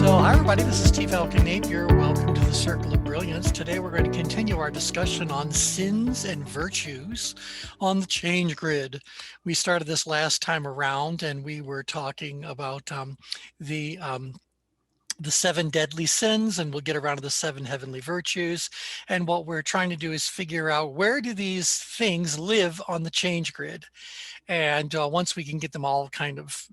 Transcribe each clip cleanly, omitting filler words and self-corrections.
So hi everybody, this is Steve Falcon Napier. Welcome to the Circle of Brilliance. Today we're going to continue our discussion on sins and virtues on the ChangeGrid. We started this last time around and we were talking about the seven deadly sins, and we'll get around to the seven heavenly virtues. And what we're trying to do is figure out, where do these things live on the ChangeGrid? And once we can get them all kind of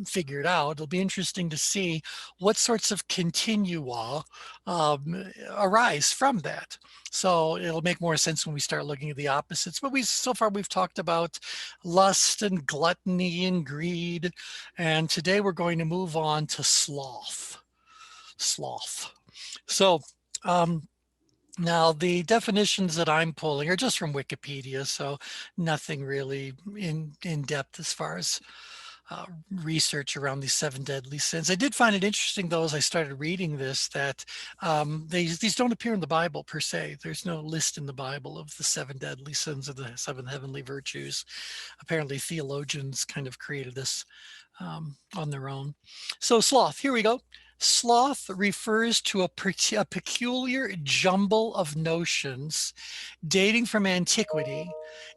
figured out, it'll be interesting to see what sorts of continua arise from that. So it'll make more sense when we start looking at the opposites. But so far we've talked about lust and gluttony and greed. And today we're going to move on to sloth. So now, the definitions that I'm pulling are just from Wikipedia, so nothing really in depth as far as research around these seven deadly sins. I did find it interesting, though, as I started reading this, that these don't appear in the Bible per se. There's no list in the Bible of the seven deadly sins or the seven heavenly virtues. Apparently, theologians kind of created this on their own. So sloth, here we go. Sloth refers to a peculiar jumble of notions dating from antiquity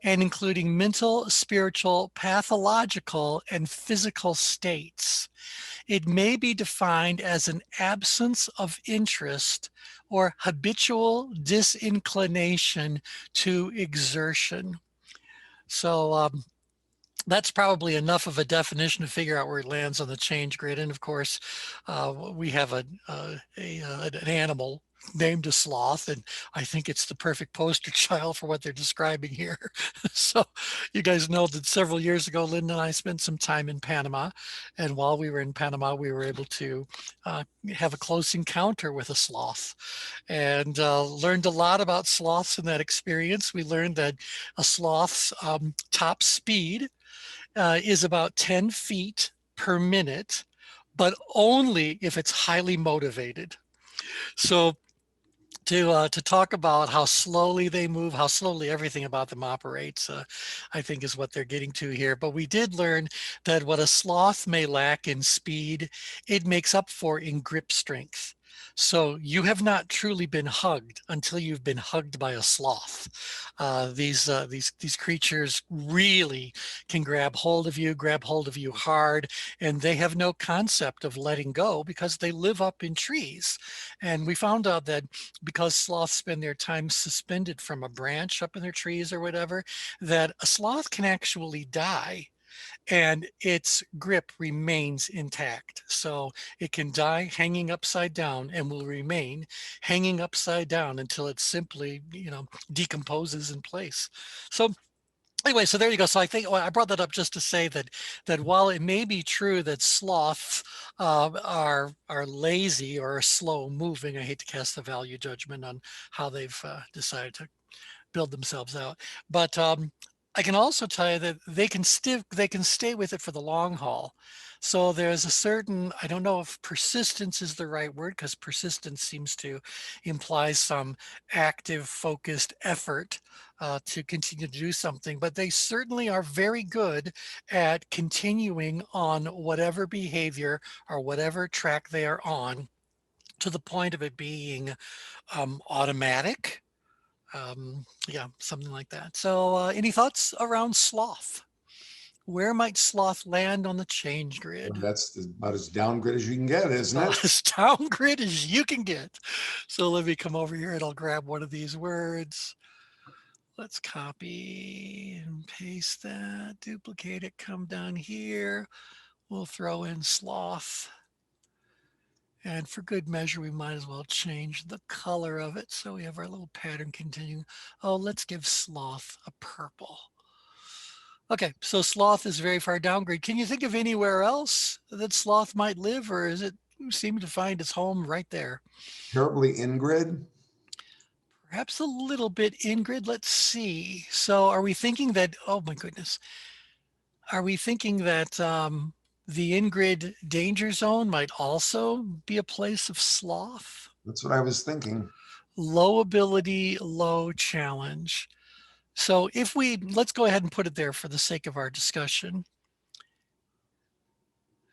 and including mental, spiritual, pathological, and physical states. It may be defined as an absence of interest or habitual disinclination to exertion. So that's probably enough of a definition to figure out where it lands on the ChangeGrid. And of course, we have an animal named a sloth, and I think it's the perfect poster child for what they're describing here. So you guys know that several years ago, Linda and I spent some time in Panama. And while we were in Panama, we were able to have a close encounter with a sloth and learned a lot about sloths in that experience. We learned that a sloth's top speed is about 10 feet per minute, but only if it's highly motivated. So to talk about how slowly they move, how slowly everything about them operates, I think is what they're getting to here. But we did learn that what a sloth may lack in speed, it makes up for in grip strength. So you have not truly been hugged until you've been hugged by a sloth. These creatures really can grab hold of you hard, and they have no concept of letting go because they live up in trees. And we found out that because sloths spend their time suspended from a branch up in their trees or whatever, that a sloth can actually die and its grip remains intact. So it can die hanging upside down and will remain hanging upside down until it simply, decomposes in place. So anyway, so there you go. So I think I brought that up just to say that while it may be true that sloths are lazy or slow moving, I hate to cast the value judgment on how they've decided to build themselves out, but I can also tell you that they can stay with it for the long haul. So there's a certain, I don't know if persistence is the right word, because persistence seems to imply some active, focused effort to continue to do something, but they certainly are very good at continuing on whatever behavior or whatever track they are on, to the point of it being automatic. Yeah, something like that. So any thoughts around sloth? Where might sloth land on the ChangeGrid? That's about as down-grid as you can get, isn't it? As down grid as you can get. So let me come over here and I'll grab one of these words. Let's copy and paste that, duplicate it, come down here. We'll throw in sloth. And for good measure, we might as well change the color of it so we have our little pattern continuing. Oh, let's give sloth a purple. Okay, so sloth is very far downgrade. Can you think of anywhere else that sloth might live, or is it seem to find its home right there? Terribly in-grid. Perhaps a little bit in-grid. Let's see. So are we thinking that, oh my goodness, are we thinking that the in-grid danger zone might also be a place of sloth? That's what I was thinking. Low ability, low challenge. So let's go ahead and put it there for the sake of our discussion.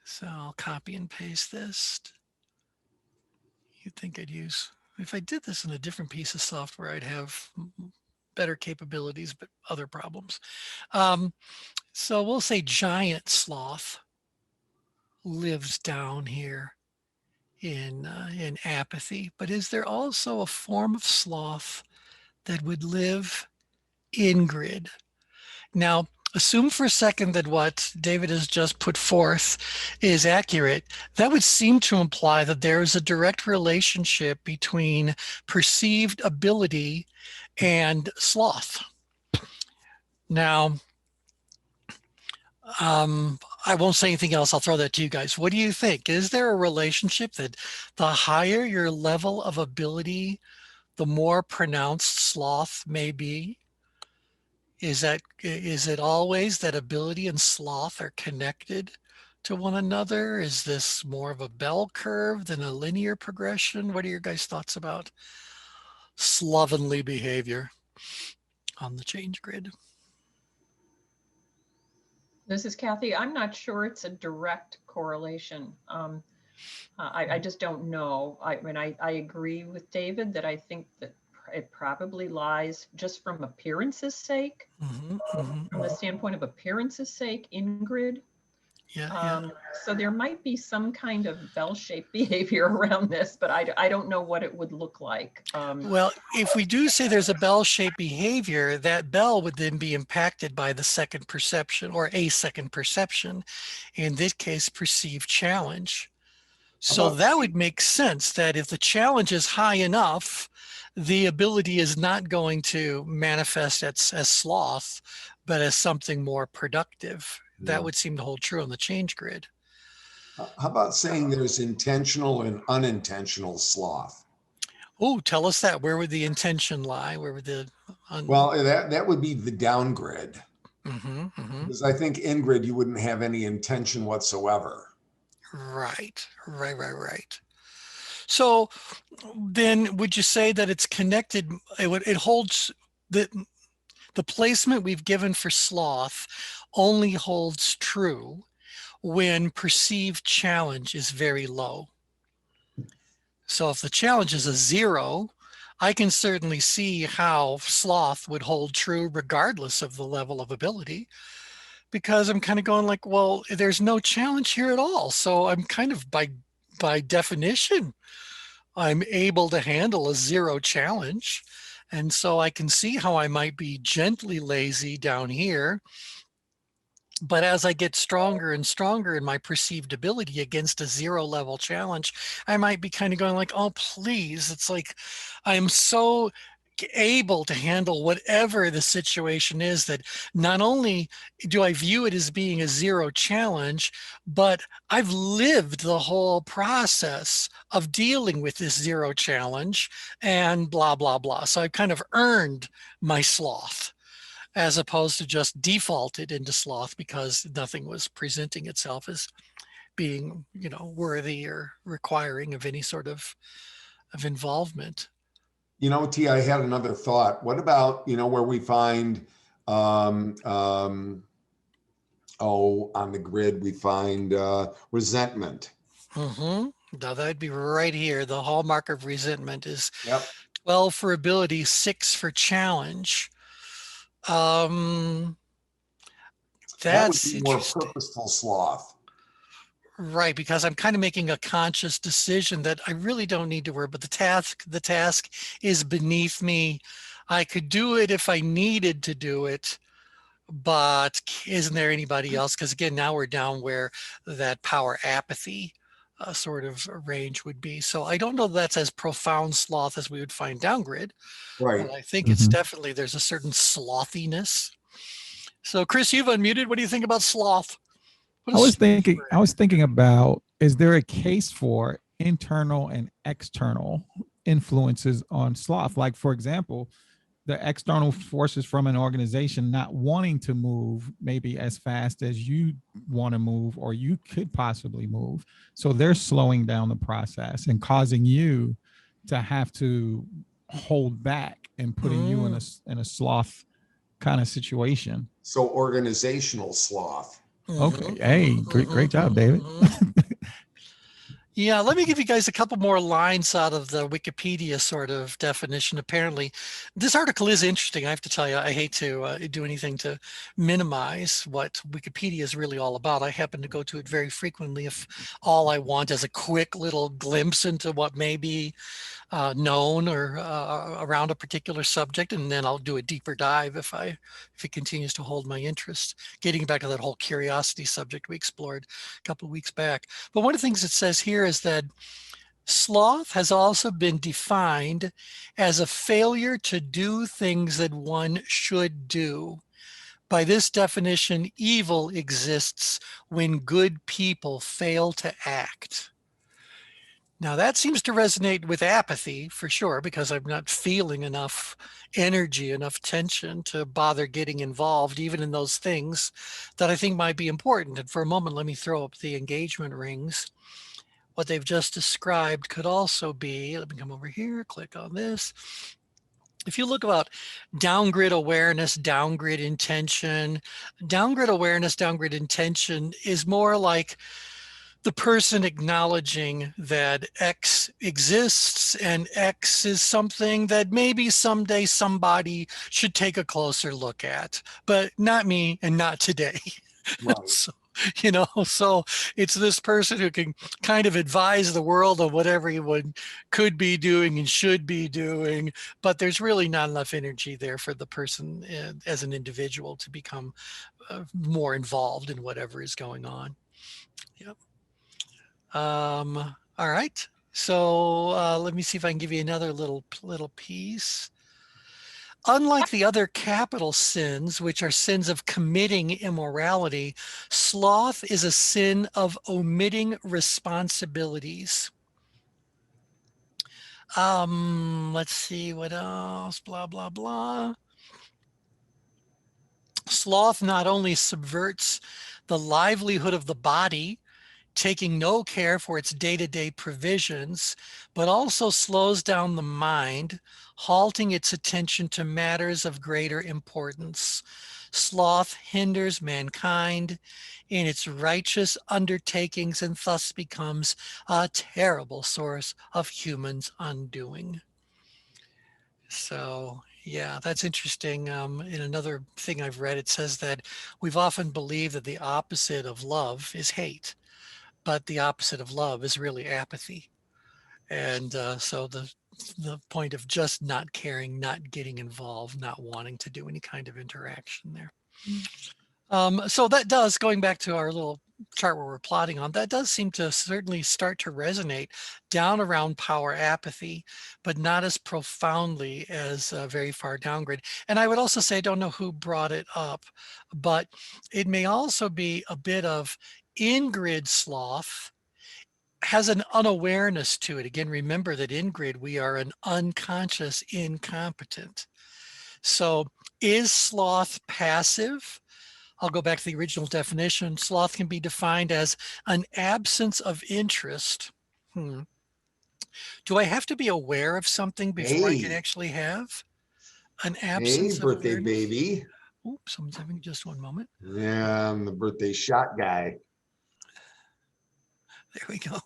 So I'll copy and paste this. you'd think I'd use? If I did this in a different piece of software, I'd have better capabilities, but other problems. So we'll say giant sloth lives down here in apathy. But is there also a form of sloth that would live in grid? Now, assume for a second that what David has just put forth is accurate. That would seem to imply that there is a direct relationship between perceived ability and sloth. Now, I won't say anything else. I'll throw that to you guys. What do you think? Is there a relationship that the higher your level of ability, the more pronounced sloth may be? Is it always that ability and sloth are connected to one another? Is this more of a bell curve than a linear progression? What are your guys' thoughts about slovenly behavior on the change grid? This is Kathy. I'm not sure it's a direct correlation. I just don't know. I mean, I agree with David that I think that it probably lies just from appearances sake, from the standpoint of appearances sake in grid. Yeah. So there might be some kind of bell-shaped behavior around this, but I don't know what it would look like. Well, if we do say there's a bell-shaped behavior, that bell would then be impacted by the second perception or a second perception, in this case, perceived challenge. So that would make sense that if the challenge is high enough, the ability is not going to manifest as sloth, but as something more productive. Yeah. That would seem to hold true on the change grid. How about saying there's intentional and unintentional sloth? Oh, tell us that. Where would the intention lie? Where would the... Well, that would be the down grid. Because I think in grid, you wouldn't have any intention whatsoever. Right. So then would you say that it's connected? It holds the placement we've given for sloth only holds true when perceived challenge is very low. So if the challenge is a 0, I can certainly see how sloth would hold true regardless of the level of ability, because I'm kind of going like, well, there's no challenge here at all. So I'm kind of by definition, I'm able to handle a 0 challenge. And so I can see how I might be gently lazy down here. But as I get stronger and stronger in my perceived ability against a 0 level challenge, I might be kind of going like, oh, please. It's like, I'm so able to handle whatever the situation is that not only do I view it as being a 0 challenge, but I've lived the whole process of dealing with this 0 challenge and blah, blah, blah. So I've kind of earned my sloth, as opposed to just defaulted into sloth because nothing was presenting itself as being, worthy or requiring of any sort of involvement. T, I had another thought. What about, where we find, on the grid, we find resentment. Now that'd be right here. The hallmark of resentment is Yep. 12 for ability, 6 for challenge. That would That's be more interesting. purposeful sloth. Right, because I'm kind of making a conscious decision that I really don't need to worry, but the task is beneath me. I could do it if I needed to do it, but isn't there anybody else? Because again, now we're down where that power apathy sort of range would be. So I don't know that that's as profound sloth as we would find downgrid, Right. but I think it's definitely, there's a certain slothiness. So Chris, you've unmuted. What do you think about sloth? I was thinking about, is there a case for internal and external influences on sloth? Like, for example, the external forces from an organization not wanting to move maybe as fast as you want to move or you could possibly move. So they're slowing down the process and causing you to have to hold back and putting you in a sloth kind of situation. So organizational sloth. Okay. Hey, great job, David. Yeah, let me give you guys a couple more lines out of the Wikipedia sort of definition. Apparently, this article is interesting. I have to tell you, I hate to do anything to minimize what Wikipedia is really all about. I happen to go to it very frequently if all I want is a quick little glimpse into what may be known or around a particular subject, and then I'll do a deeper dive if it continues to hold my interest. Getting back to that whole curiosity subject we explored a couple of weeks back. But one of the things it says here is that sloth has also been defined as a failure to do things that one should do. By this definition, evil exists when good people fail to act. Now that seems to resonate with apathy for sure, because I'm not feeling enough energy, enough tension to bother getting involved, even in those things that I think might be important. And for a moment, let me throw up the engagement rings. What they've just described could also be, let me come over here, click on this. If you look about down-grid awareness, down-grid intention, down-grid awareness, down-grid intention is more like the person acknowledging that X exists and X is something that maybe someday somebody should take a closer look at, but not me and not today. Right. So, so it's this person who can kind of advise the world of whatever he could be doing and should be doing, but there's really not enough energy there for the person as an individual to become more involved in whatever is going on. Yep. All right. So let me see if I can give you another little piece. Unlike the other capital sins, which are sins of committing immorality, sloth is a sin of omitting responsibilities. Let's see what else, blah, blah, blah. Sloth not only subverts the livelihood of the body, taking no care for its day-to-day provisions, but also slows down the mind, halting its attention to matters of greater importance. Sloth hinders mankind in its righteous undertakings and thus becomes a terrible source of humans' undoing. So yeah, that's interesting. In another thing I've read, it says that we've often believed that the opposite of love is hate, but the opposite of love is really apathy. And so the point of just not caring, not getting involved, not wanting to do any kind of interaction there. So that does, going back to our little chart where we're plotting on, that does seem to certainly start to resonate down around power apathy, but not as profoundly as very far down grid. And I would also say, I don't know who brought it up, but it may also be a bit of in-grid sloth has an unawareness to it. Again, remember that in grid, we are an unconscious incompetent. So is sloth passive? I'll go back to the original definition. Sloth can be defined as an absence of interest. Do I have to be aware of something before I can actually have an absence of birthday awareness? baby. Oops, someone's having just one moment. Yeah, I'm the birthday shot guy. There we go.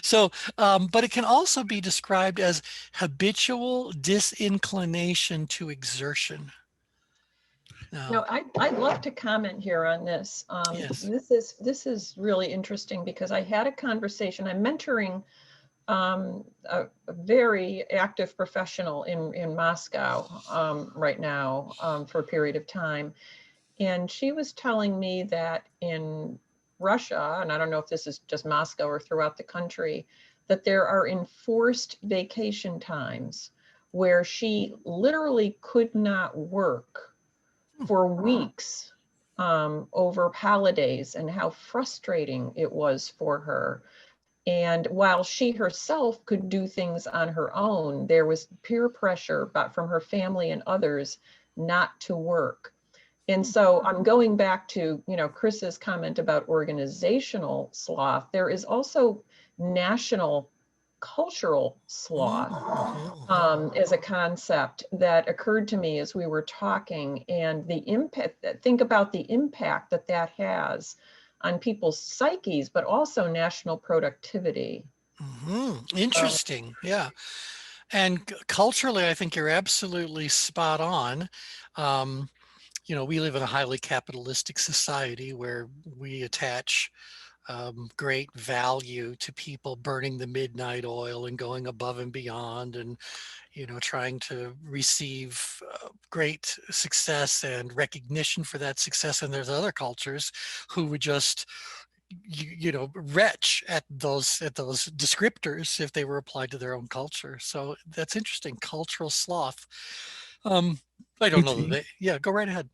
So, but it can also be described as habitual disinclination to exertion. No, I'd love to comment here on this. Yes. This is really interesting because I had a conversation. I'm mentoring a very active professional in Moscow right now for a period of time. And she was telling me that in Russia, and I don't know if this is just Moscow or throughout the country, that there are enforced vacation times where she literally could not work for weeks over holidays, and how frustrating it was for her. And while she herself could do things on her own, there was peer pressure from her family and others not to work. And so I'm going back to, Chris's comment about organizational sloth. There is also national cultural sloth as a concept that occurred to me as we were talking, and the impact, think about the impact that has on people's psyches, but also national productivity. Interesting. Yeah. And culturally, I think you're absolutely spot on. Um, we live in a highly capitalistic society where we attach great value to people burning the midnight oil and going above and beyond, and trying to receive great success and recognition for that success. And there's other cultures who would just retch at those descriptors if they were applied to their own culture. So that's interesting. Cultural sloth. um I don't know that yeah, go right ahead.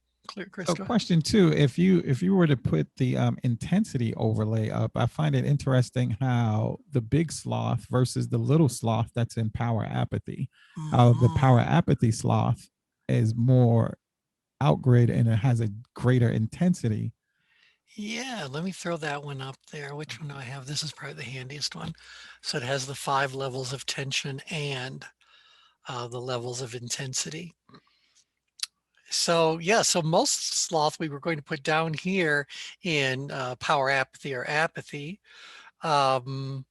Chris, So go ahead. question two, if you were to put the intensity overlay up, I find it interesting how the big sloth versus the little sloth that's in power apathy, how the power apathy sloth is more outgrid and it has a greater intensity. Yeah, let me throw that one up there. Which one do I have? This is probably the handiest one. So it has the 5 levels of tension and the levels of intensity. So yeah, so most sloth we were going to put down here in power apathy or apathy. And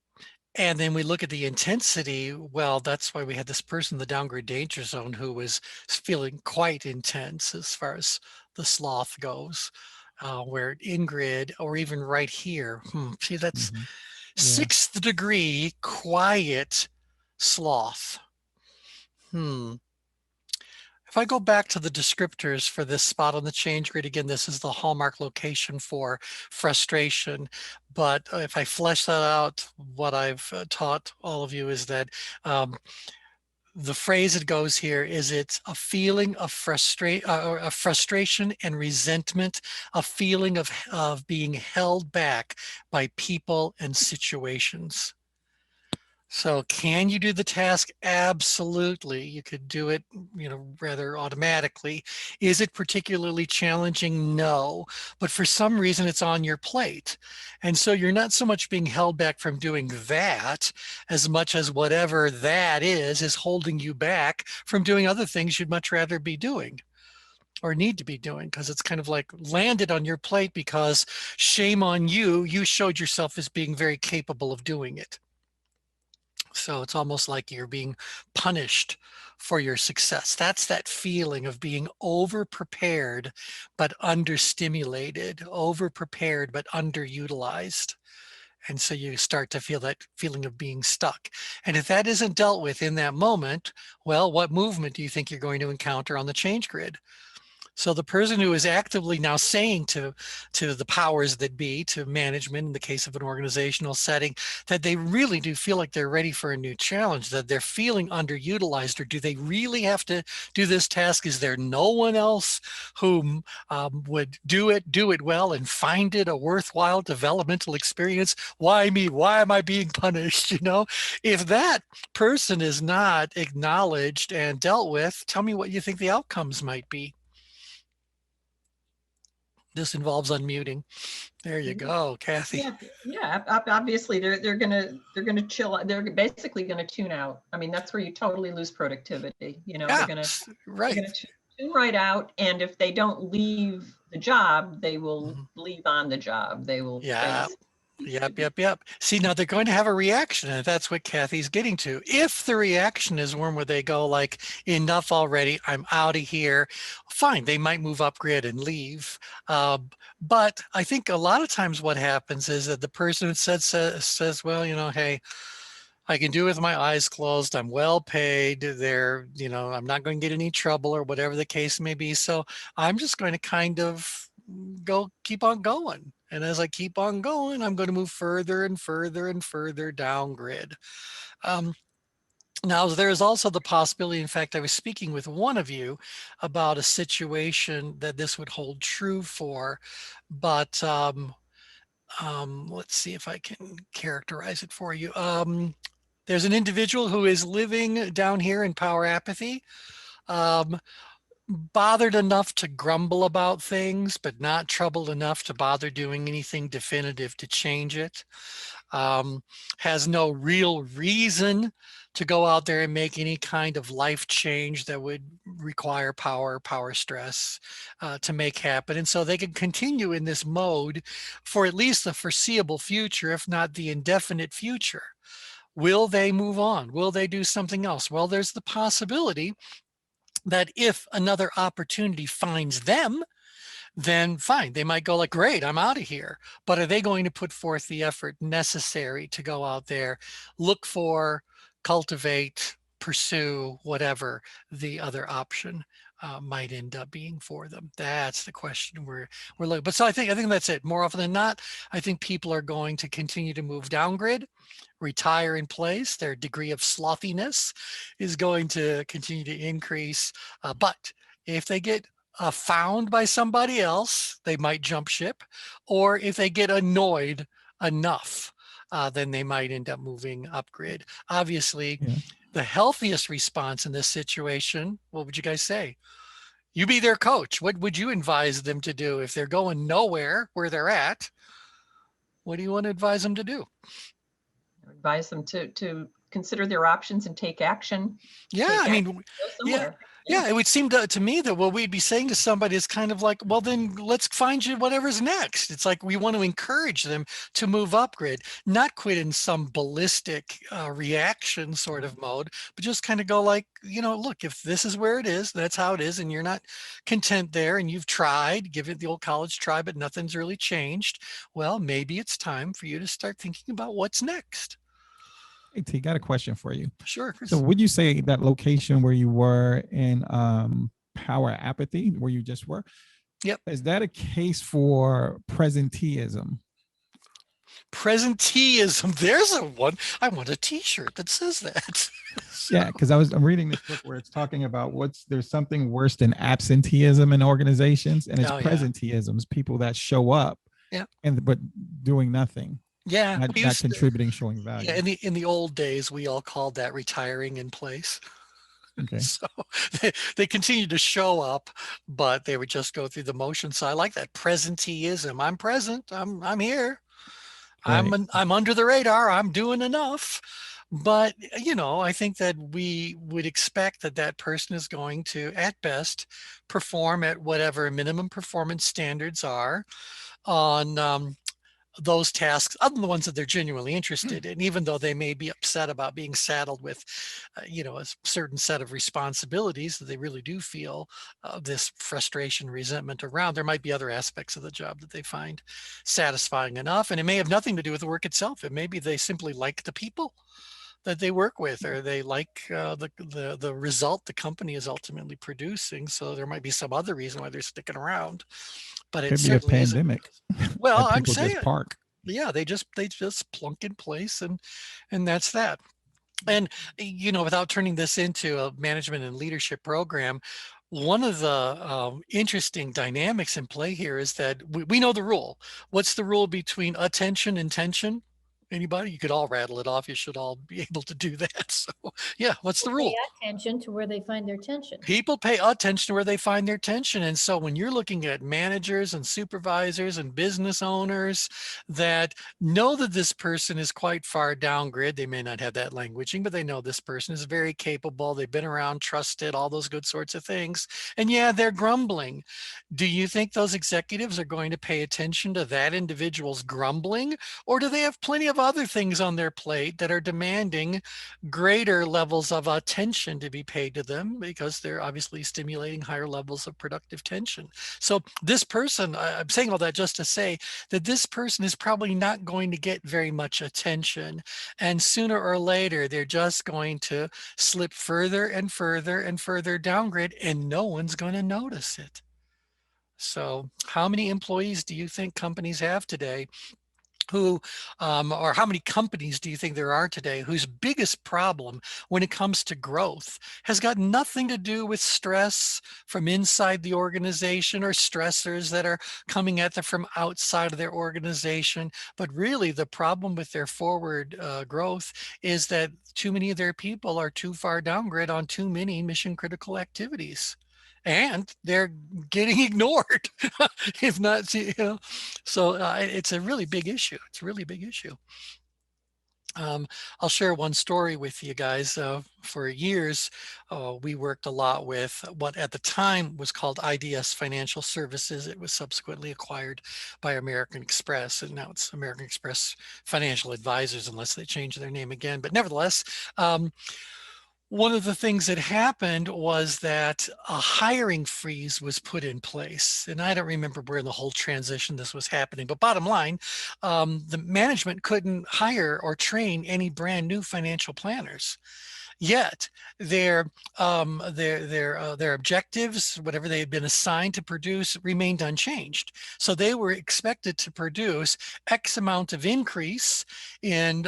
then we look at the intensity. Well, that's why we had this person in the downgrade danger zone who was feeling quite intense as far as the sloth goes. Where in grid, or even right here, see, that's Yeah. 6th degree quiet sloth. If I go back to the descriptors for this spot on the change grid, again, this is the hallmark location for frustration. But if I flesh that out, what I've taught all of you is that the phrase that goes here is it's a feeling of frustration and resentment, a feeling of being held back by people and situations. So can you do the task? Absolutely. You could do it, rather automatically. Is it particularly challenging? No. But for some reason, it's on your plate. And so you're not so much being held back from doing that as much as whatever that is holding you back from doing other things you'd much rather be doing or need to be doing, because it's kind of like landed on your plate because shame on you, you showed yourself as being very capable of doing it. So it's almost like you're being punished for your success. That's that feeling of being over prepared but understimulated, over prepared but underutilized. And so you start to feel that feeling of being stuck. And if that isn't dealt with in that moment, well, what movement do you think you're going to encounter on the change grid? So the person who is actively now saying to the powers that be, to management in the case of an organizational setting, that they really do feel like they're ready for a new challenge, that they're feeling underutilized, or do they really have to do this task? Is there no one else who would do it well and find it a worthwhile developmental experience? Why me? Why am I being punished? If that person is not acknowledged and dealt with, tell me what you think the outcomes might be. This involves unmuting. There you go, Kathy. Yeah. Obviously, they're gonna chill. They're basically gonna tune out. I mean, that's where you totally lose productivity. They're gonna tune right out. And if they don't leave the job, they will leave on the job. They will. Yeah. Yep. See, now they're going to have a reaction, and that's what Kathy's getting to. If the reaction is one where they go like, enough already, I'm out of here, fine, they might move up grid and leave. But I think a lot of times what happens is that the person says, well, hey, I can do it with my eyes closed. I'm well paid. I'm not going to get any trouble or whatever the case may be. So I'm just going to kind of keep on going. And as I keep on going, I'm going to move further and further and further down grid. Now, there's also the possibility, in fact, I was speaking with one of you about a situation that this would hold true for, but let's see if I can characterize it for you. There's an individual who is living down here in power apathy, bothered enough to grumble about things, but not troubled enough to bother doing anything definitive to change it. Has no real reason to go out there and make any kind of life change that would require power stress to make happen. And so they can continue in this mode for at least the foreseeable future, if not the indefinite future. Will they move on? Will they do something else? Well, there's the possibility that if another opportunity finds them, then fine, they might go like, great, I'm out of here. But are they going to put forth the effort necessary to go out there, look for, cultivate, pursue whatever the other option might end up being for them? That's the question we're looking. But so I think that's it. More often than not, I think people are going to continue to move down grid, retire in place. Their degree of slothiness is going to continue to increase. But if they get found by somebody else, they might jump ship. Or if they get annoyed enough, then they might end up moving up grid. Obviously, Yeah. the healthiest response in this situation, what would you guys say? You be their coach. What would you advise them to do if they're going nowhere where they're at? What do you want to advise them to do? Advise them to consider their options and take action. Yeah, I mean, yeah, it would seem to me that what we'd be saying to somebody is kind of like, well, then let's find you whatever's next. It's like we want to encourage them to move up grid, not quit in some ballistic reaction sort of mode, but just kind of go like, look, if this is where it is, that's how it is, and you're not content there, and you've tried, give it the old college try, but nothing's really changed. Well, maybe it's time for you to start thinking about what's next. Hey, T, got a question for you. Sure, Chris. So would you say that location where you were in power apathy, where you just were, yep, is that a case for presenteeism? Presenteeism. There's a one. I want a T-shirt that says that. So. Yeah, because I'm reading this book where it's talking about there's something worse than absenteeism in organizations, and it's presenteeism, people that show up, but doing nothing. Yeah, not contributing, showing value. Yeah, in the old days, we all called that retiring in place. Okay. So they continue to show up, but they would just go through the motions. So I like that presenteeism. I'm present. I'm here. Right. I'm under the radar. I'm doing enough. But I think that we would expect that person is going to, at best, perform at whatever minimum performance standards are on those tasks, other than the ones that they're genuinely interested in, even though they may be upset about being saddled with, a certain set of responsibilities that they really do feel this frustration, resentment around. There might be other aspects of the job that they find satisfying enough, and it may have nothing to do with the work itself. It may be they simply like the people that they work with, or they like the result the company is ultimately producing. So there might be some other reason why they're sticking around. But it could be a pandemic. Well, I'm saying, just park. Yeah, they just plunk in place, and that's that. And without turning this into a management and leadership program, one of the interesting dynamics in play here is that we know the rule. What's the rule between attention and tension? Anybody? You could all rattle it off. You should all be able to do that. So yeah, what's the rule? Pay attention to where they find their tension. People pay attention to where they find their tension. And so when you're looking at managers and supervisors and business owners that know that this person is quite far down grid, they may not have that languaging, but they know this person is very capable. They've been around, trusted, all those good sorts of things. And yeah, they're grumbling. Do you think those executives are going to pay attention to that individual's grumbling? Or do they have plenty of other things on their plate that are demanding greater levels of attention to be paid to them, because they're obviously stimulating higher levels of productive tension? So this person, I'm saying all that just to say that this person is probably not going to get very much attention. And sooner or later, they're just going to slip further and further and further downgrade, and no one's going to notice it. So how many employees do you think companies have today who, or how many companies do you think there are today whose biggest problem when it comes to growth has got nothing to do with stress from inside the organization or stressors that are coming at them from outside of their organization, but really the problem with their forward growth is that too many of their people are too far downgrade on too many mission critical activities, and they're getting ignored if not, so it's a really big issue. It's a really big issue. I'll share one story with you guys. For years, we worked a lot with what at the time was called IDS Financial Services. It was subsequently acquired by American Express, and now it's American Express Financial Advisors, unless they change their name again. But nevertheless, one of the things that happened was that a hiring freeze was put in place. And I don't remember where in the whole transition this was happening, but bottom line, the management couldn't hire or train any brand new financial planners. Yet their objectives, whatever they had been assigned to produce, remained unchanged. So they were expected to produce X amount of increase in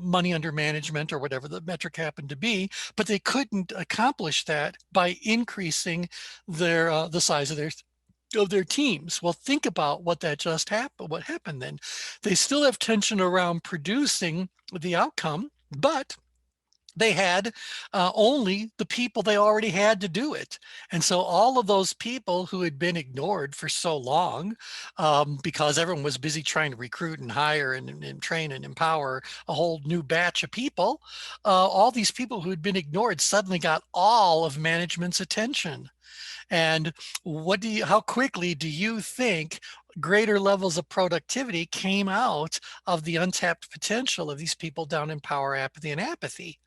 money under management or whatever the metric happened to be, but they couldn't accomplish that by increasing the size of their teams. Well, think about what that just happened. What happened then? They still have tension around producing the outcome, but they had only the people they already had to do it. And so all of those people who had been ignored for so long because everyone was busy trying to recruit and hire and train and empower a whole new batch of people, all these people who had been ignored suddenly got all of management's attention. And how quickly do you think greater levels of productivity came out of the untapped potential of these people down in power, apathy, and apathy?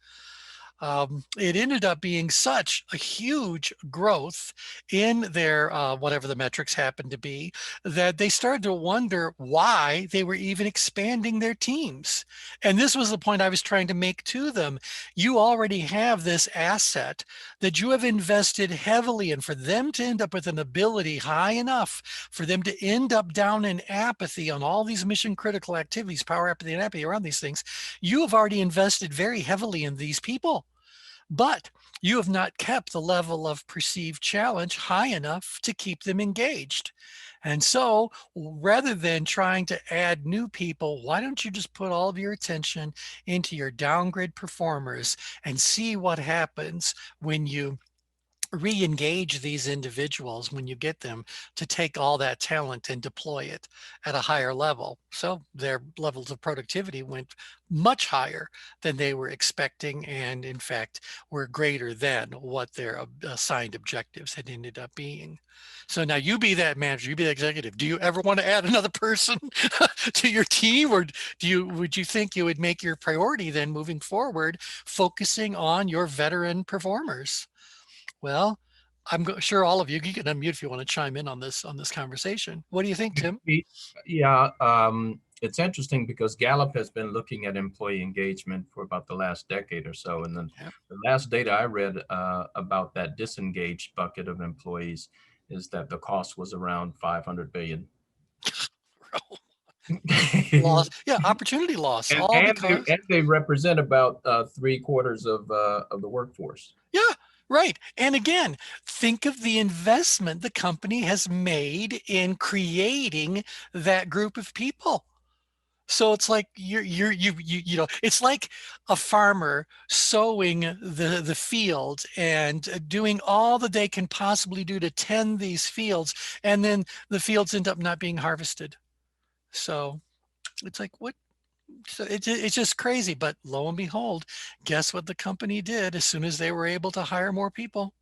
It ended up being such a huge growth in their whatever the metrics happened to be, that they started to wonder why they were even expanding their teams. And this was the point I was trying to make to them. You already have this asset that you have invested heavily in. For them to end up with an ability high enough for them to end up down in apathy on all these mission critical activities, power, apathy, and apathy around these things, you have already invested very heavily in these people. But you have not kept the level of perceived challenge high enough to keep them engaged. And so rather than trying to add new people, why don't you just put all of your attention into your downgrade performers and see what happens when you re-engage these individuals, when you get them to take all that talent and deploy it at a higher level. So their levels of productivity went much higher than they were expecting, and in fact were greater than what their assigned objectives had ended up being. So now you be that manager, you be the executive. Do you ever want to add another person to your team, or would you think you would make your priority then moving forward focusing on your veteran performers? Well, I'm sure all of you can unmute if you want to chime in on this conversation. What do you think, Tim? Yeah, it's interesting because Gallup has been looking at employee engagement for about the last decade or so. And then the last data I read about that disengaged bucket of employees is that the cost was around 500 billion. Loss, yeah, opportunity loss, and they represent about 3/4 of the workforce. Yeah, right. And again, think of the investment the company has made in creating that group of people. So it's like you know, it's like a farmer sowing the field and doing all that they can possibly do to tend these fields, and then the fields end up not being harvested. So it's like, what? So it's just crazy. But lo and behold, guess what the company did as soon as they were able to hire more people?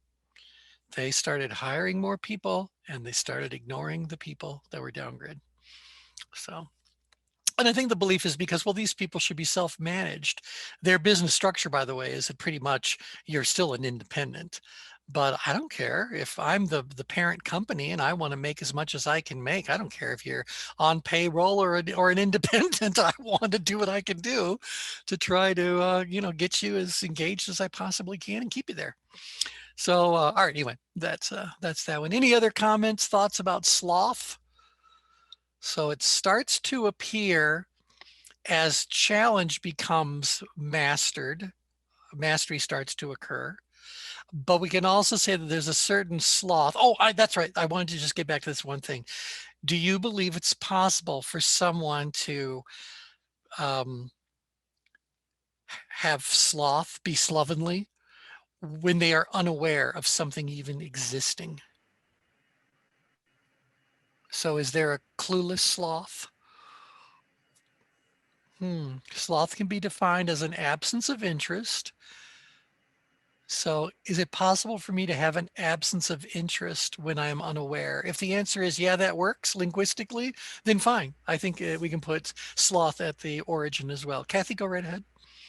They started hiring more people, and they started ignoring the people that were downgraded. So, and I think the belief is because, well, these people should be self-managed. Their business structure, by the way, is that pretty much you're still an independent. But I don't care if I'm the parent company and I want to make as much as I can make. I don't care if you're on payroll or an independent. I want to do what I can do to try to get you as engaged as I possibly can and keep you there. So all right, anyway, that's that one. Any other comments, thoughts about sloth? So it starts to appear as challenge becomes mastered, mastery starts to occur. But we can also say that there's a certain sloth. Oh, that's right. I wanted to just get back to this one thing. Do you believe it's possible for someone to have sloth, be slovenly, when they are unaware of something even existing? So is there a clueless sloth? Sloth can be defined as an absence of interest. So is it possible for me to have an absence of interest when I am unaware? If the answer is, yeah, that works linguistically, then fine. I think we can put sloth at the origin as well. Kathy, go right ahead.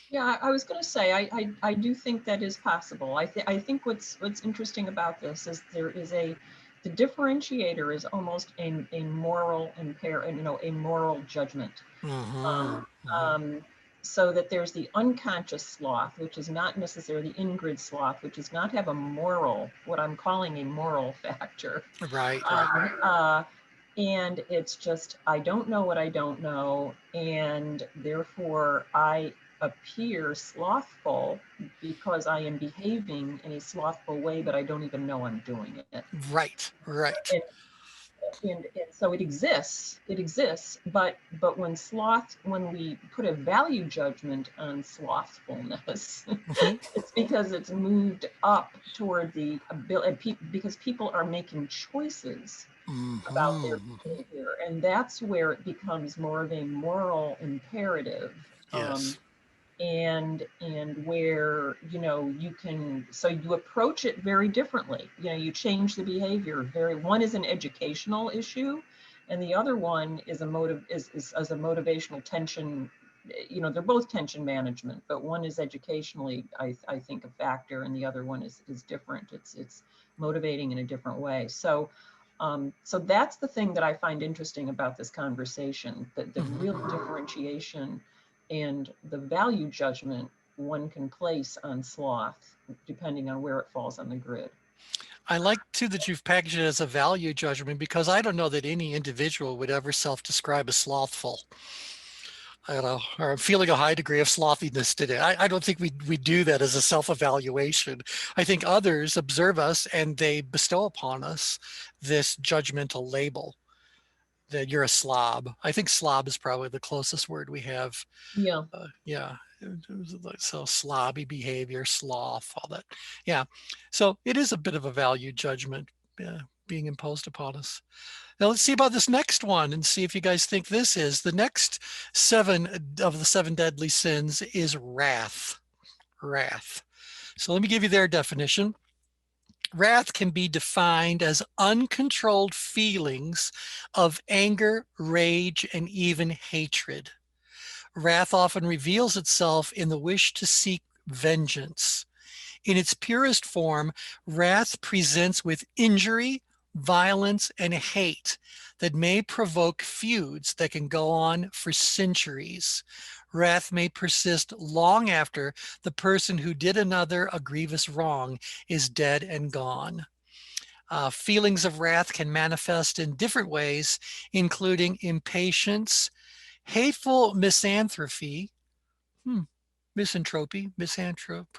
Yeah, I was going to say, I do think that is possible. I think what's interesting about this is the differentiator is almost a moral a moral judgment. So that there's the unconscious sloth, which is not necessarily the in-grid sloth, which does not have a moral, what I'm calling a moral factor. Right. And it's just, I don't know what I don't know, and therefore I appear slothful because I am behaving in a slothful way, but I don't even know I'm doing it. Right. And so it exists, but when we put a value judgment on slothfulness, it's because it's moved up toward the ability, because people are making choices about their behavior, and that's where it becomes more of a moral imperative. Yes. And where you approach it very differently. You change the behavior. One is an educational issue, and the other one is a motivational tension. They're both tension management, but one is educationally, I think, a factor, and the other one is different. It's motivating in a different way. So that's the thing that I find interesting about this conversation, that the real differentiation and the value judgment one can place on sloth, depending on where it falls on the grid. I like too that you've packaged it as a value judgment, because I don't know that any individual would ever self-describe as slothful. I don't know, or feeling a high degree of slothiness today. I don't think we do that as a self-evaluation. I think others observe us and they bestow upon us this judgmental label that you're a slob. I think slob is probably the closest word we have. Yeah. Yeah. So slobby behavior, sloth, all that. Yeah. So it is a bit of a value judgment being imposed upon us. Now let's see about this next one and see if you guys think this is. The next 7 of the 7 deadly sins is wrath. Wrath. So let me give you their definition. Wrath can be defined as uncontrolled feelings of anger, rage, and even hatred. Wrath often reveals itself in the wish to seek vengeance. In its purest form, wrath presents with injury, violence, and hate that may provoke feuds that can go on for centuries. Wrath may persist long after the person who did another a grievous wrong is dead and gone. Feelings of wrath can manifest in different ways, including impatience, hateful misanthropy, misanthropy, misanthropy.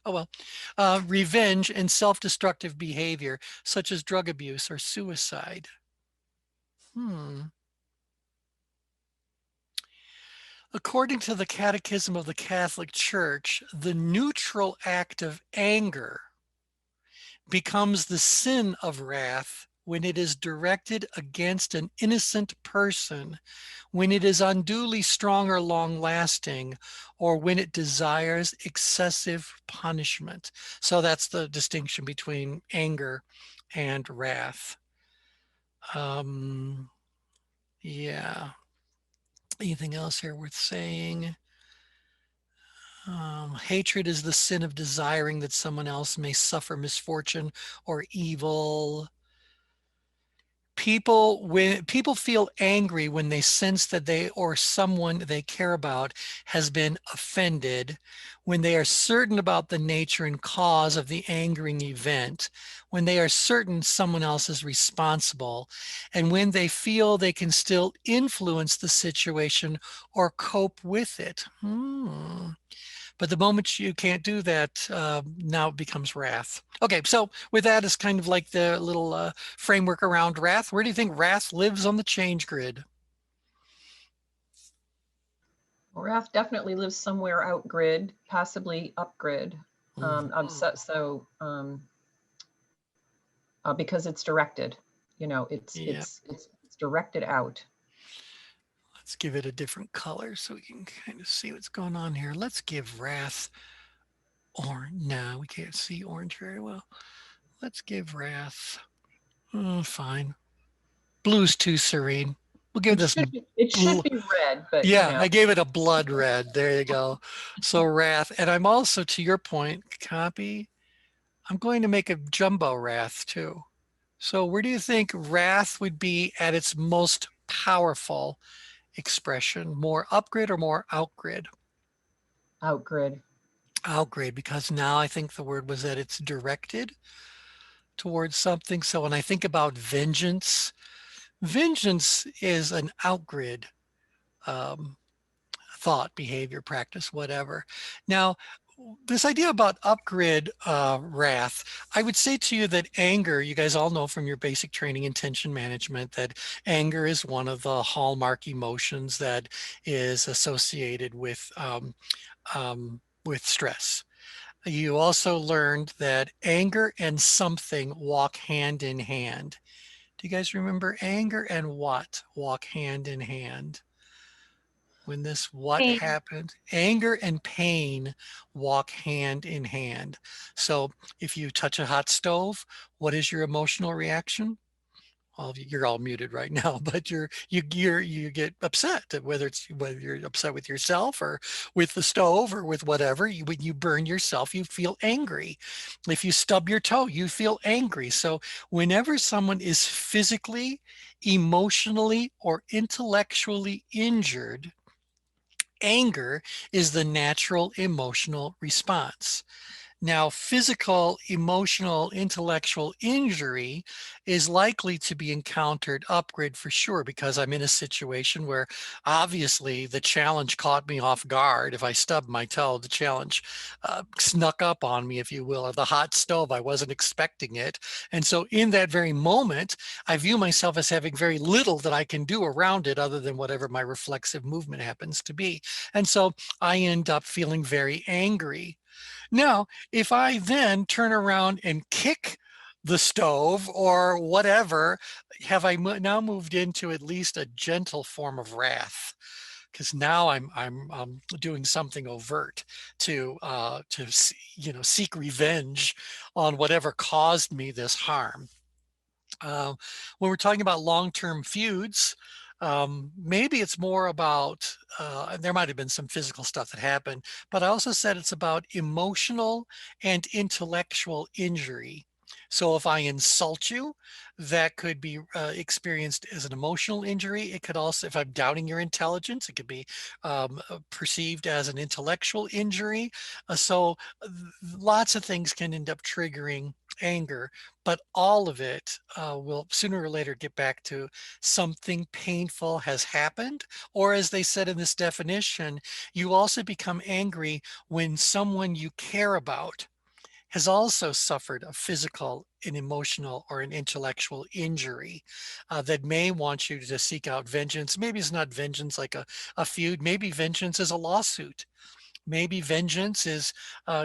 Oh well. Revenge and self-destructive behavior, such as drug abuse or suicide. According to the Catechism of the Catholic Church, the neutral act of anger becomes the sin of wrath when it is directed against an innocent person, when it is unduly strong or long-lasting, or when it desires excessive punishment. So that's the distinction between anger and wrath. Yeah. Anything else here worth saying? Hatred is the sin of desiring that someone else may suffer misfortune or evil. When people feel angry when they sense that they or someone they care about has been offended, when they are certain about the nature and cause of the angering event, when they are certain someone else is responsible, and when they feel they can still influence the situation or cope with it. But the moment you can't do that, now it becomes wrath. Okay, so with that is kind of like the little framework around wrath. Where do you think wrath lives on the change grid? Wrath definitely lives somewhere out grid, possibly up grid. Because it's directed, it's directed out. Let's give it a different color so we can kind of see what's going on here. Let's give wrath orange. No, we can't see orange very well. Let's give wrath, fine. Blue's too serene. We'll give this It should blue. be red, but you Yeah, know. I gave it a blood red. There you go. So wrath. And I'm also, to your point, copy, I'm going to make a jumbo wrath too. So where do you think wrath would be at its most powerful expression? More upgrid or more outgrid? Outgrid. Outgrid, because now I think the word was that it's directed towards something. So when I think about vengeance, vengeance is an outgrid um, thought, behavior, practice, whatever. Now, this idea about upgrid wrath, I would say to you that anger, you guys all know from your basic training in tension management that anger is one of the hallmark emotions that is associated with stress. You also learned that anger and something walk hand in hand. Do you guys remember anger and what walk hand in hand? When this what Pain. happened, anger and pain walk hand in hand. So if you touch a hot stove, what is your emotional reaction? Well, you're all muted right now, but you get upset, whether you're upset with yourself or with the stove or with whatever. When you burn yourself, you feel angry. If you stub your toe, you feel angry. So whenever someone is physically, emotionally, or intellectually injured, anger is the natural emotional response. Now, physical, emotional, intellectual injury is likely to be encountered upgrid for sure, because I'm in a situation where obviously the challenge caught me off guard. If I stubbed my toe, the challenge snuck up on me, if you will, or the hot stove, I wasn't expecting it. And so in that very moment, I view myself as having very little that I can do around it other than whatever my reflexive movement happens to be. And so I end up feeling very angry. Now, if I then turn around and kick the stove or whatever, have I now moved into at least a gentle form of wrath? Because now I'm doing something overt to seek revenge on whatever caused me this harm. When we're talking about long-term feuds, maybe it's more about, there might have been some physical stuff that happened, but I also said it's about emotional and intellectual injury. So if I insult you, that could be experienced as an emotional injury. It could also, if I'm doubting your intelligence, it could be perceived as an intellectual injury. So lots of things can end up triggering anger, but all of it will sooner or later get back to something painful has happened. Or as they said in this definition, you also become angry when someone you care about has also suffered a physical, an emotional, or an intellectual injury that may want you to seek out vengeance. Maybe it's not vengeance like a feud. Maybe vengeance is a lawsuit. Maybe vengeance is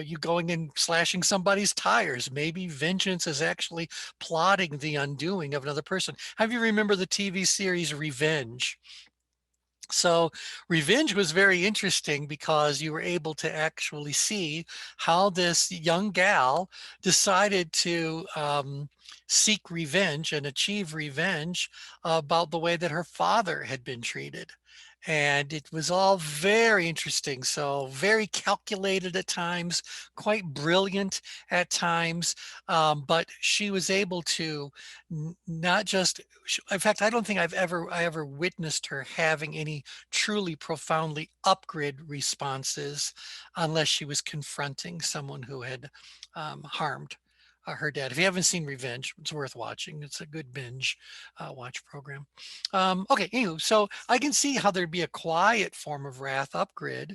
you going and slashing somebody's tires. Maybe vengeance is actually plotting the undoing of another person. Have you remember the TV series Revenge? So Revenge was very interesting because you were able to actually see how this young gal decided to seek revenge and achieve revenge about the way that her father had been treated. And it was all very interesting. So very calculated at times, quite brilliant at times. But she was able to not just, in fact, I don't think I ever witnessed her having any truly profoundly upgrid responses unless she was confronting someone who had harmed her dad. If you haven't seen Revenge, it's worth watching. It's a good binge watch program. Okay, anywho, so I can see how there'd be a quiet form of wrath upgrid,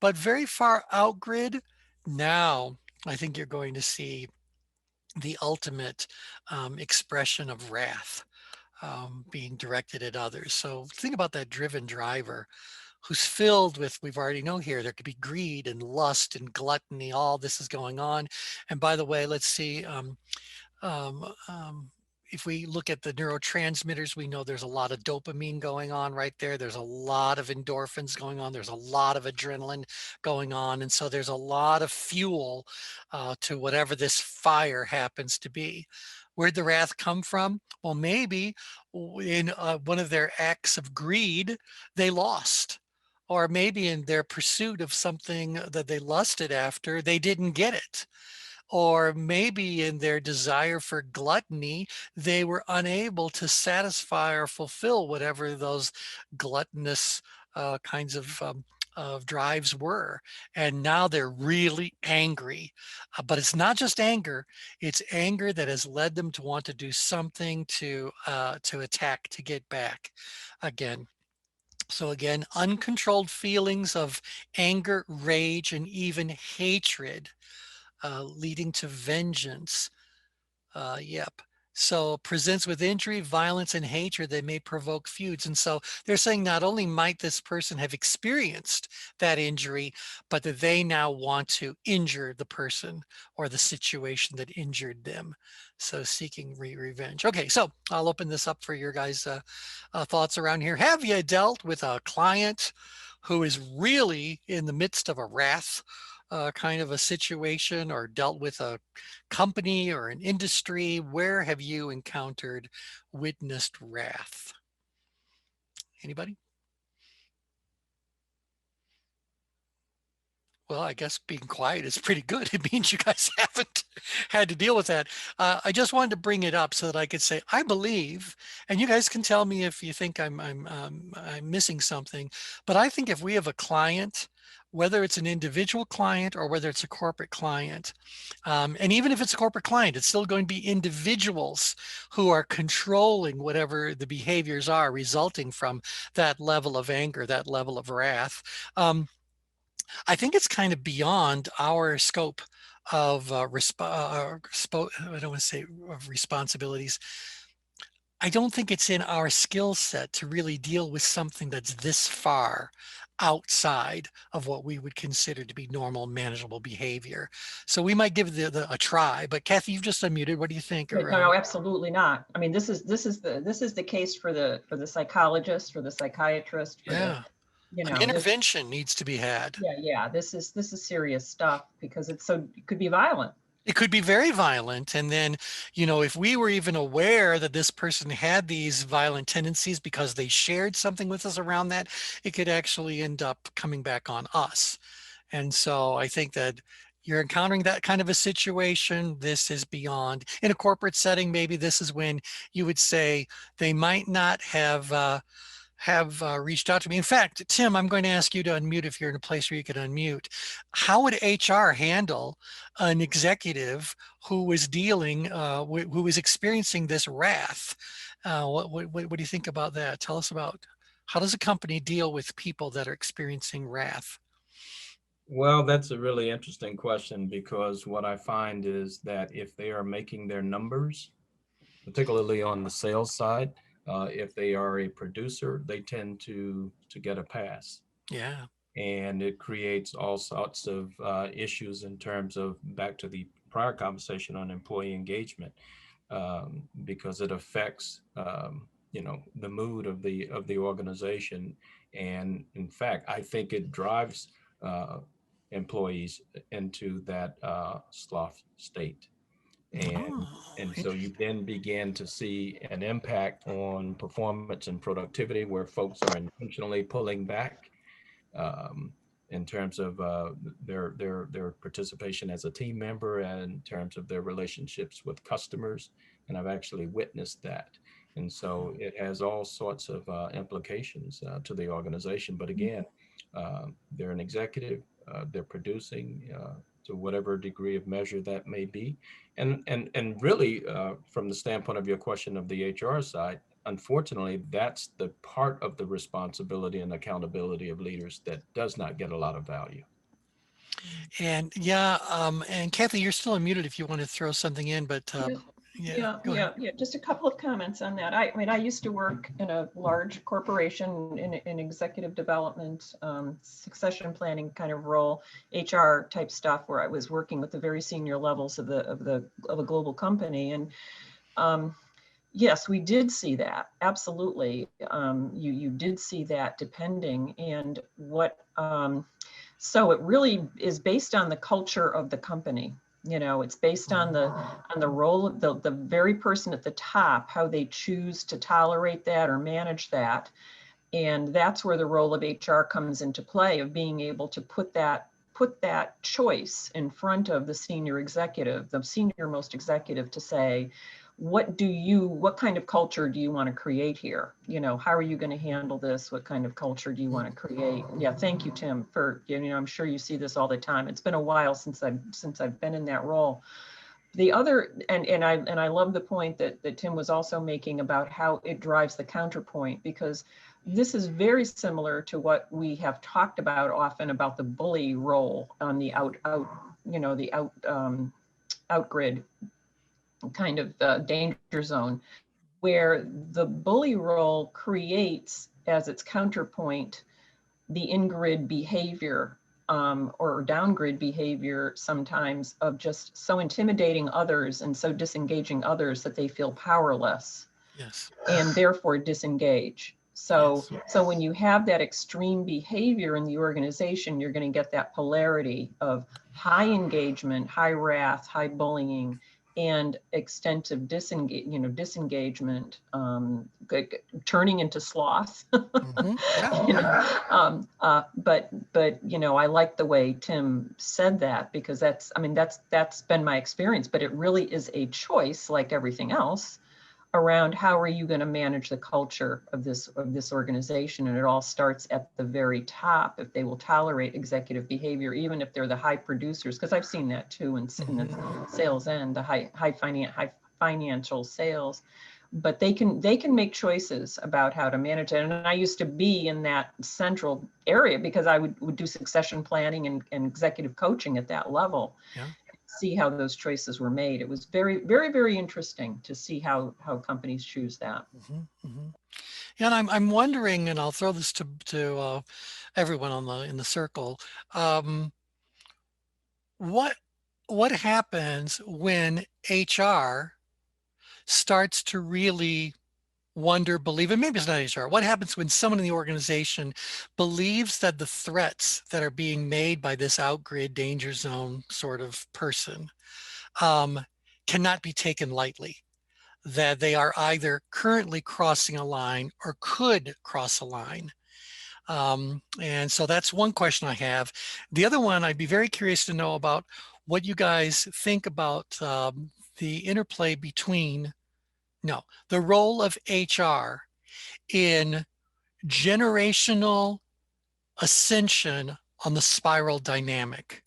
but very far outgrid. Now, I think you're going to see the ultimate expression of wrath being directed at others. So think about that driven driver who's filled with, we've already know here, there could be greed and lust and gluttony, all this is going on. And by the way, let's see, um, if we look at the neurotransmitters, we know there's a lot of dopamine going on right there. There's a lot of endorphins going on. There's a lot of adrenaline going on. And so there's a lot of fuel to whatever this fire happens to be. Where'd the wrath come from? Well, maybe in one of their acts of greed, they lost. Or maybe in their pursuit of something that they lusted after, they didn't get it. Or maybe in their desire for gluttony, they were unable to satisfy or fulfill whatever those gluttonous kinds of drives were. And now they're really angry. But it's not just anger, it's anger that has led them to want to do something to attack, to get back again. So again, uncontrolled feelings of anger, rage, and even hatred leading to vengeance. Yep. So presents with injury, violence, and hatred that may provoke feuds. And so they're saying not only might this person have experienced that injury, but that they now want to injure the person or the situation that injured them. So seeking revenge. Okay, so I'll open this up for your guys' thoughts around here. Have you dealt with a client who is really in the midst of a wrath kind of a situation, or dealt with a company or an industry? Where have you encountered, witnessed wrath? Anybody? Well, I guess being quiet is pretty good. It means you guys haven't had to deal with that. I just wanted to bring it up so that I could say, I believe, and you guys can tell me if you think I'm missing something, but I think if we have a client, whether it's an individual client or whether it's a corporate client, and even if it's a corporate client, it's still going to be individuals who are controlling whatever the behaviors are resulting from that level of anger, that level of wrath. I think it's kind of beyond our scope of I don't want to say of responsibilities. I don't think it's in our skill set to really deal with something that's this far outside of what we would consider to be normal, manageable behavior. So we might give a try. But Kathy, you've just unmuted. What do you think? No, absolutely not. I mean, this is the case for the psychologist, for the psychiatrist, for Yeah. you An know, intervention needs to be had. yeah. This is serious stuff because it could be violent. It could be very violent. And then, if we were even aware that this person had these violent tendencies because they shared something with us around that, it could actually end up coming back on us. And so I think that you're encountering that kind of a situation. This is beyond. In a corporate setting, maybe this is when you would say they might not have reached out to me. In fact, Tim, I'm going to ask you to unmute if you're in a place where you can unmute. How would HR handle an executive who was dealing, who was experiencing this wrath? What do you think about that? Tell us about how does a company deal with people that are experiencing wrath? Well, that's a really interesting question, because what I find is that if they are making their numbers, particularly on the sales side, if they are a producer, they tend to get a pass. Yeah. And it creates all sorts of issues in terms of, back to the prior conversation on employee engagement, because it affects the mood of the organization. And in fact, I think it drives employees into that sloth state. And so you then begin to see an impact on performance and productivity, where folks are intentionally pulling back in terms of their participation as a team member, and in terms of their relationships with customers. And I've actually witnessed that. And so it has all sorts of implications to the organization. But again, they're an executive, they're producing to whatever degree of measure that may be. And really, from the standpoint of your question of the HR side, unfortunately, that's the part of the responsibility and accountability of leaders that does not get a lot of value. And yeah, and Kathy, you're still unmuted if you want to throw something in, but Yeah. Just a couple of comments on that. I mean, I used to work in a large corporation in executive development, succession planning kind of role, HR type stuff, where I was working with the very senior levels of a global company. And yes, we did see that. Absolutely. You did see that depending. And so it really is based on the culture of the company. It's based on the role of the very person at the top, how they choose to tolerate that or manage that. And that's where the role of HR comes into play, of being able to put that choice in front of the senior executive, the senior most executive, to say, what kind of culture do you want to create here? How are you going to handle this? What kind of culture do you want to create? Yeah, thank you, Tim, for, I'm sure you see this all the time. It's been a while since I've been in that role. The other, and I love the point that Tim was also making about how it drives the counterpoint, because this is very similar to what we have talked about often about the bully role on the outgrid kind of danger zone, where the bully role creates as its counterpoint the in-grid behavior or down-grid behavior sometimes, of just so intimidating others and so disengaging others that they feel powerless. Yes. And therefore disengage. So when you have that extreme behavior in the organization, you're going to get that polarity of high engagement, high wrath, high bullying, and extensive disengagement, turning into sloth. Mm-hmm. Yeah. But I like the way Tim said that, because that's been my experience. But it really is a choice, like everything else, around how are you going to manage the culture of this organization. And it all starts at the very top, if they will tolerate executive behavior, even if they're the high producers, because I've seen that too in the sales end, the high financial sales. But they can make choices about how to manage it. And I used to be in that central area, because I would do succession planning and executive coaching at that level. Yeah. See how those choices were made. It was very, very, very interesting to see how companies choose that. Mm-hmm. Mm-hmm. Yeah, and I'm wondering, and I'll throw this to everyone in the circle. What happens when HR starts to really believe, and maybe it's not HR. What happens when someone in the organization believes that the threats that are being made by this outgrid danger zone sort of person cannot be taken lightly? That they are either currently crossing a line or could cross a line. And so that's one question I have. The other one, I'd be very curious to know about what you guys think about the interplay between, the role of HR in generational ascension on the spiral dynamic.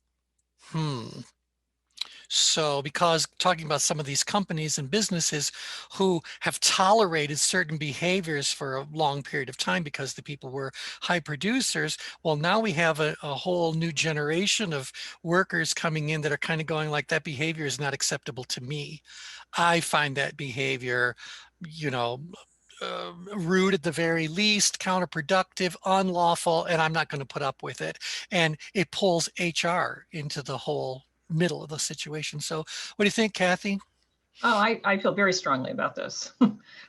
So, because talking about some of these companies and businesses who have tolerated certain behaviors for a long period of time because the people were high producers, well, now we have a whole new generation of workers coming in that are kind of going like, that behavior is not acceptable to me. I find that behavior, rude at the very least, counterproductive, unlawful, and I'm not going to put up with it. And it pulls HR into the whole middle of the situation. So what do you think, Kathy? Oh, I feel very strongly about this.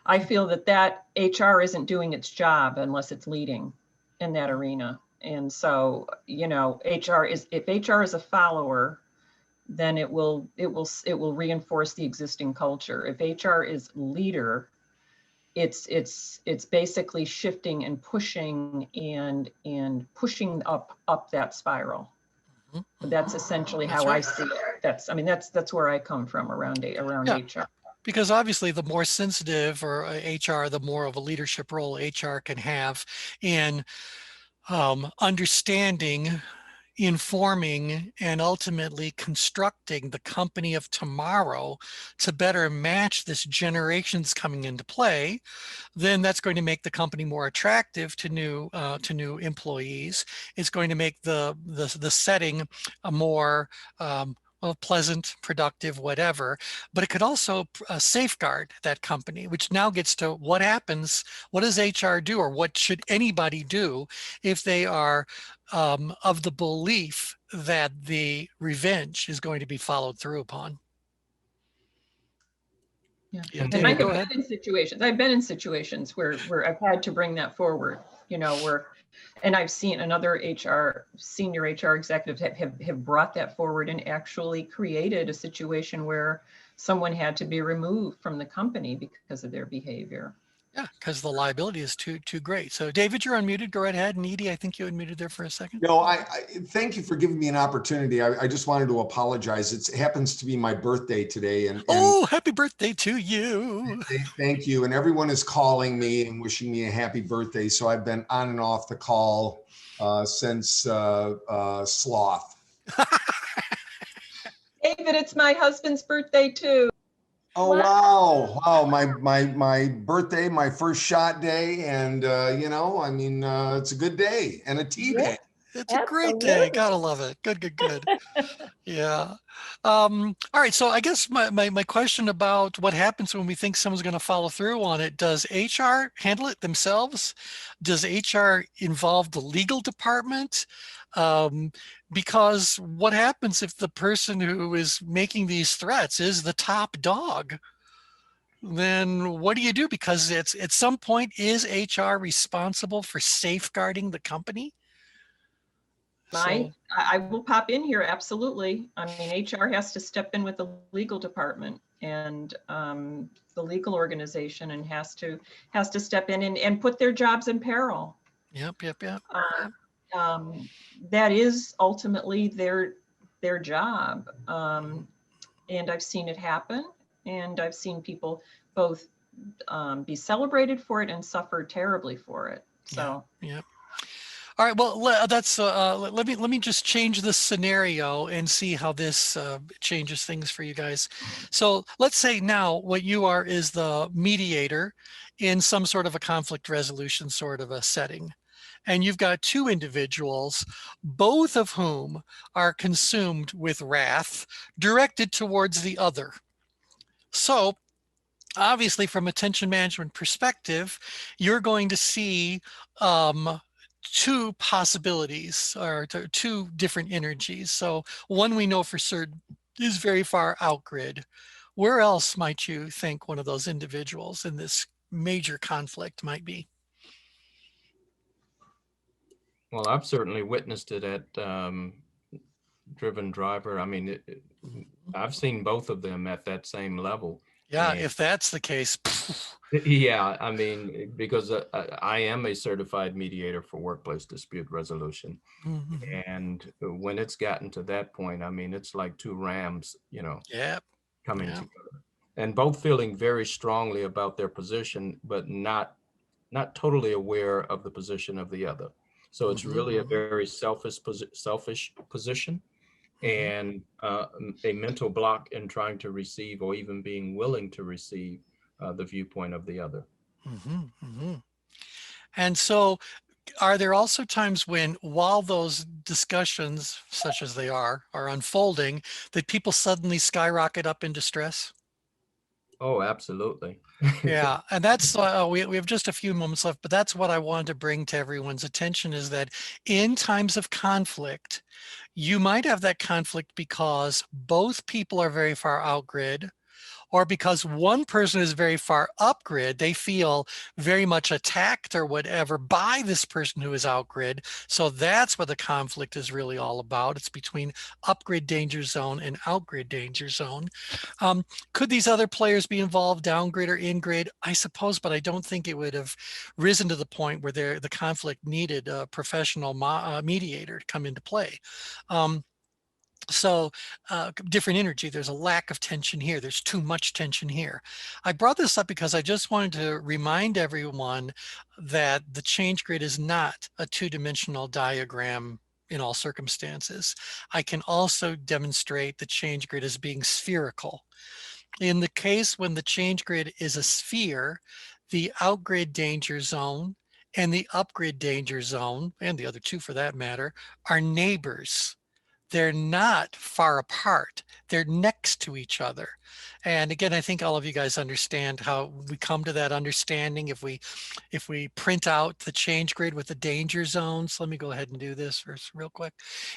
I feel that HR isn't doing its job unless it's leading in that arena. And so, if HR is a follower, then it will reinforce the existing culture. If HR is leader, it's basically shifting and pushing and pushing up that spiral. That's essentially how I see it. That's where I come from around HR. Because obviously the more sensitive or HR, the more of a leadership role HR can have in understanding, informing, and ultimately constructing the company of tomorrow to better match this generations coming into play, then that's going to make the company more attractive to new employees. It's going to make the setting a more pleasant, productive, whatever. But it could also safeguard that company, which now gets to what happens. What does HR do, or what should anybody do if they are of the belief that the revenge is going to be followed through upon? Yeah. Yeah, And David, I've go been ahead. in situations, I've been in situations where I've had to bring that forward, and I've seen another senior HR executives have brought that forward and actually created a situation where someone had to be removed from the company because of their behavior. Yeah, because the liability is too great. So David, you're unmuted. Go right ahead. And Edie, I think you unmuted there for a second. No, I thank you for giving me an opportunity. I just wanted to apologize. It happens to be my birthday today, and Oh, happy birthday to you. thank you. And everyone is calling me and wishing me a happy birthday. So I've been on and off the call since Sloth. David, it's my husband's birthday too. Oh wow! Wow, my birthday, my first shot day, and I mean, it's a good day and a tea Yeah. day. It's a great day. Absolutely. Gotta love it. Good. Yeah. All right. So I guess my question about what happens when we think someone's going to follow through on it, does HR handle it themselves? Does HR involve the legal department? Because what happens if the person who is making these threats is the top dog? Then what do you do? Because it's at some point, is HR responsible for safeguarding the company? So, I will pop in here, absolutely. I mean, HR has to step in with the legal department and the legal organization, and has to step in and put their jobs in peril. yep. That is ultimately their job. And I've seen it happen, and I've seen people both be celebrated for it and suffer terribly for it. So. Yeah. All right. Well, let me just change the scenario and see how this changes things for you guys. So let's say now what you are is the mediator in some sort of a conflict resolution sort of a setting. And you've got two individuals, both of whom are consumed with wrath directed towards the other. So obviously, from a tension management perspective, you're going to see two possibilities or two different energies. So one we know for certain is very far out grid. Where else might you think one of those individuals in this major conflict might be? Well, I've certainly witnessed it at Driven Driver. I mean, I've seen both of them at that same level. Yeah, And if that's the case. yeah, I mean, because I am a certified mediator for workplace dispute resolution. Mhm. And when it's gotten to that point, I mean, it's like two rams, Yep. coming Yeah. together, and both feeling very strongly about their position, but not totally aware of the position of the other. So it's really a very selfish position, and a mental block in trying to receive, or even being willing to receive, the viewpoint of the other. And so are there also times when, while those discussions, such as they are unfolding, that people suddenly skyrocket up into stress? Oh, absolutely. Yeah, and that's we have just a few moments left, but that's what I wanted to bring to everyone's attention, is that in times of conflict, you might have that conflict because both people are very far out grid, or because one person is very far up grid, they feel very much attacked or whatever by this person who is out grid. So that's what the conflict is really all about. It's between up grid danger zone and out grid danger zone. Could these other players be involved, down grid or in grid? I suppose, but I don't think it would have risen to the point where the conflict needed a professional mediator to come into play. So different energy, there's a lack of tension here. There's too much tension here. I brought this up because I just wanted to remind everyone that the change grid is not a two-dimensional diagram in all circumstances. I can also demonstrate the change grid as being spherical. In the case when the change grid is a sphere, the outgrid danger zone and the upgrid danger zone, and the other two for that matter, are neighbors. They're not far apart. They're next to each other. And again, I think all of you guys understand how we come to that understanding. If we print out the change grid with the danger zones, let me go ahead and do this first real quick.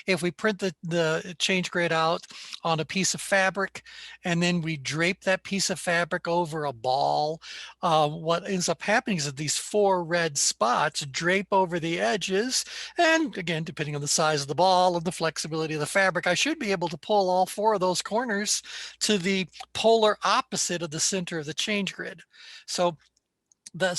If we print the change grid out on a piece of fabric, and then we drape that piece of fabric over a ball, what ends up happening is that these 4 red spots drape over the edges. And again, depending on the size of the ball and the flexibility of the fabric, I should be able to pull all 4 of those corners to the polar opposite of the center of the change grid. So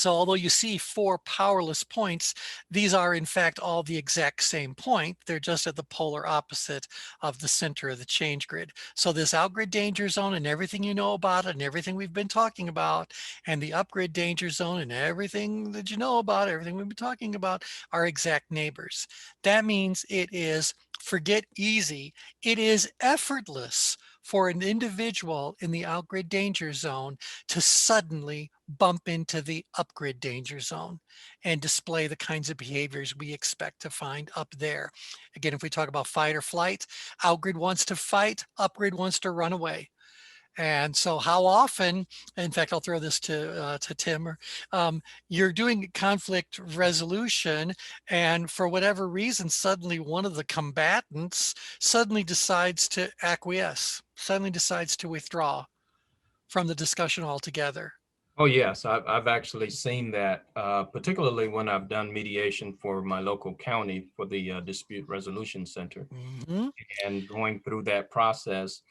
although you see 4 powerless points, these are in fact all the exact same point. They're just at the polar opposite of the center of the change grid. So this outgrid danger zone and everything you know about it and everything we've been talking about, and the upgrid danger zone and everything that you know about, everything we've been talking about, are exact neighbors. That means it is, forget easy, it is effortless for an individual in the outgrid danger zone to suddenly bump into the upgrid danger zone and display the kinds of behaviors we expect to find up there. Again, if we talk about fight or flight, outgrid wants to fight, upgrid wants to run away. And so how often, in fact, I'll throw this to Tim, you're doing conflict resolution, and for whatever reason, suddenly one of the combatants suddenly decides to acquiesce, suddenly decides to withdraw from the discussion altogether. Oh, yes, I've actually seen that, particularly when I've done mediation for my local county for the Dispute Resolution Center. Mm-hmm. And going through that process,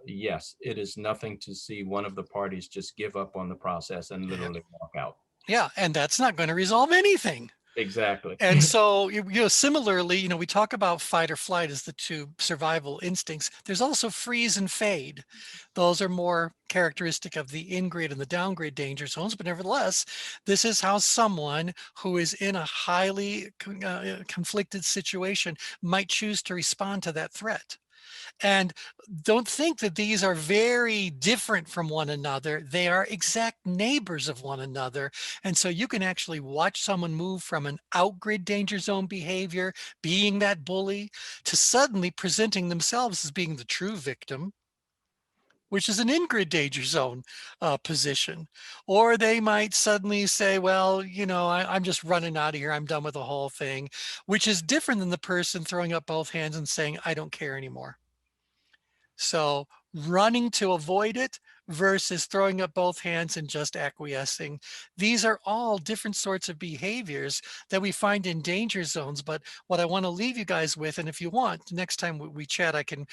yes, it is nothing to see one of the parties just give up on the process and literally walk out. Yeah, and that's not going to resolve anything. Exactly. And so, similarly, we talk about fight or flight as the 2 survival instincts. There's also freeze and fade. Those are more characteristic of the in-grid and the down-grid danger zones, but nevertheless, this is how someone who is in a highly conflicted situation might choose to respond to that threat. And don't think that these are very different from one another. They are exact neighbors of one another. And so you can actually watch someone move from an outgrid danger zone behavior, being that bully, to suddenly presenting themselves as being the true victim, which is an in-grid danger zone position. Or they might suddenly say, well, I'm just running out of here. I'm done with the whole thing, which is different than the person throwing up both hands and saying, I don't care anymore. So running to avoid it versus throwing up both hands and just acquiescing. These are all different sorts of behaviors that we find in danger zones. But what I want to leave you guys with, and if you want, next time we chat, I can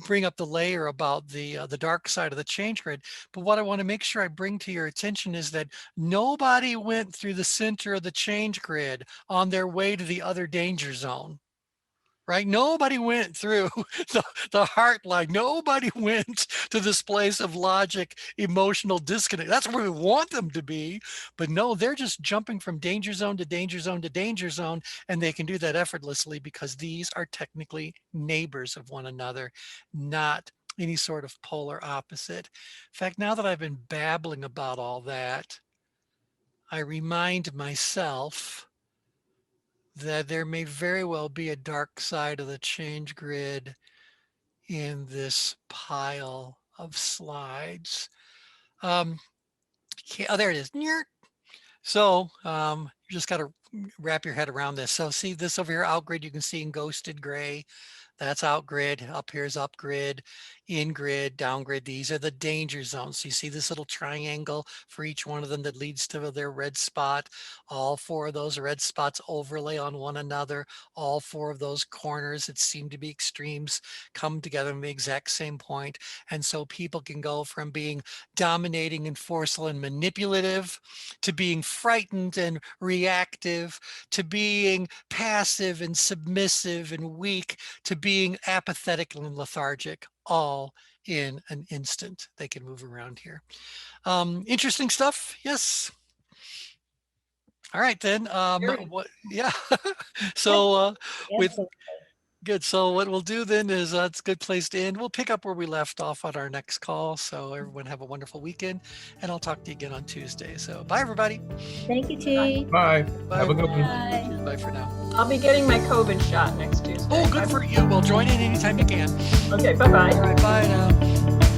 bring up the layer about the dark side of the change grid. But what I want to make sure I bring to your attention is that nobody went through the center of the change grid on their way to the other danger zone. Right? Nobody went through the heart line. Nobody went to this place of logic, emotional disconnect. That's where we want them to be. But no, they're just jumping from danger zone to danger zone to danger zone. And they can do that effortlessly because these are technically neighbors of one another, not any sort of polar opposite. In fact, now that I've been babbling about all that, I remind myself that there may very well be a dark side of the change grid in this pile of slides. Oh, there it is. So you just got to wrap your head around this. So see this over here, outgrid, you can see in ghosted gray. That's outgrid. Up here is upgrid, in-grid, downgrid. These are the danger zones. So you see this little triangle for each one of them that leads to their red spot. All 4 of those red spots overlay on one another. All 4 of those corners that seem to be extremes come together in the exact same point. And so people can go from being dominating and forceful and manipulative to being frightened and reactive, to being passive and submissive and weak, to being apathetic and lethargic, all in an instant. They can move around here. Interesting stuff. Yes. All right, then. Yeah. So with good. So what we'll do then is it's a good place to end. We'll pick up where we left off on our next call. So everyone have a wonderful weekend, and I'll talk to you again on Tuesday. So bye, everybody. Thank you, T. Bye. Bye. Have a good one. Bye. Bye for now. I'll be getting my COVID shot next Tuesday. Oh, good for you. Well, join in anytime you can. Okay, bye-bye. All right, bye now.